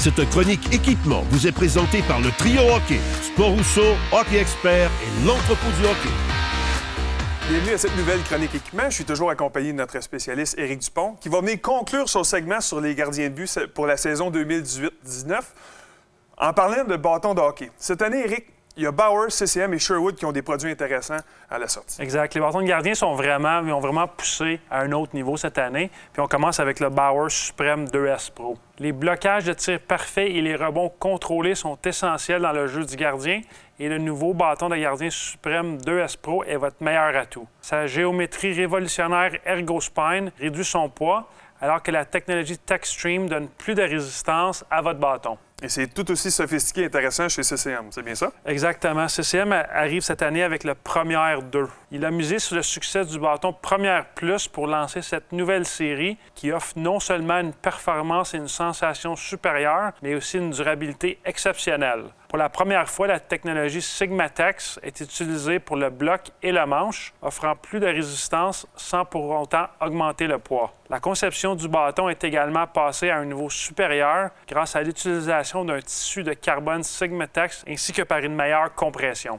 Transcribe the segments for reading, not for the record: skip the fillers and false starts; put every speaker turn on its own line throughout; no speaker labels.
Cette chronique équipement vous est présentée par le Trio Hockey, Sport Rousseau, Hockey Expert et l'Entrepôt du hockey.
Bienvenue à cette nouvelle chronique équipement. Je suis toujours accompagné de notre spécialiste Éric Dupont qui va venir conclure son segment sur les gardiens de but pour la saison 2018-19 en parlant de bâtons de hockey. Cette année, Éric, il y a Bauer, CCM et Sherwood qui ont des produits intéressants à la sortie.
Exact. Les bâtons de gardien ils ont vraiment poussé à un autre niveau cette année. Puis on commence avec le Bauer Supreme 2S Pro. Les blocages de tir parfaits et les rebonds contrôlés sont essentiels dans le jeu du gardien. Et le nouveau bâton de gardien Supreme 2S Pro est votre meilleur atout. Sa géométrie révolutionnaire ErgoSpine réduit son poids, alors que la technologie TechStream donne plus de résistance à votre bâton.
Et c'est tout aussi sophistiqué et intéressant chez CCM, c'est bien ça?
Exactement. CCM arrive cette année avec le Première 2. Il a misé sur le succès du bâton Première Plus pour lancer cette nouvelle série qui offre non seulement une performance et une sensation supérieure, mais aussi une durabilité exceptionnelle. Pour la première fois, la technologie Sigmatex est utilisée pour le bloc et le manche, offrant plus de résistance sans pour autant augmenter le poids. La conception du bâton est également passée à un niveau supérieur grâce à l'utilisation d'un tissu de carbone Sigmatex ainsi que par une meilleure compression.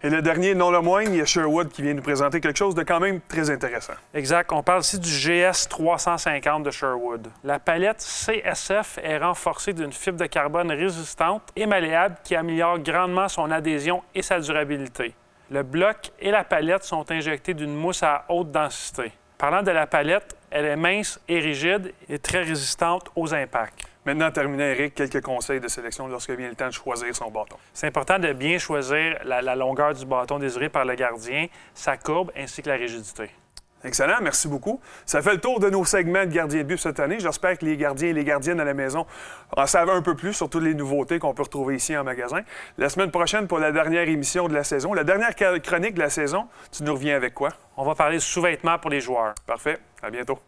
Et le dernier, non le moindre, il y a Sherwood qui vient nous présenter quelque chose de quand même très intéressant.
Exact. On parle ici du GS 350 de Sherwood. La palette CSF est renforcée d'une fibre de carbone résistante et malléable qui améliore grandement son adhésion et sa durabilité. Le bloc et la palette sont injectés d'une mousse à haute densité. Parlant de la palette, elle est mince et rigide et très résistante aux impacts.
Maintenant, terminé, Éric, quelques conseils de sélection lorsque vient le temps de choisir son bâton.
C'est important de bien choisir la longueur du bâton désiré par le gardien, sa courbe ainsi que la rigidité.
Excellent, merci beaucoup. Ça fait le tour de nos segments de gardiens de but cette année. J'espère que les gardiens et les gardiennes à la maison en savent un peu plus sur toutes les nouveautés qu'on peut retrouver ici en magasin. La semaine prochaine, pour la dernière émission de la saison, la dernière chronique de la saison, tu nous reviens avec quoi?
On va parler de sous-vêtements pour les joueurs.
Parfait, à bientôt.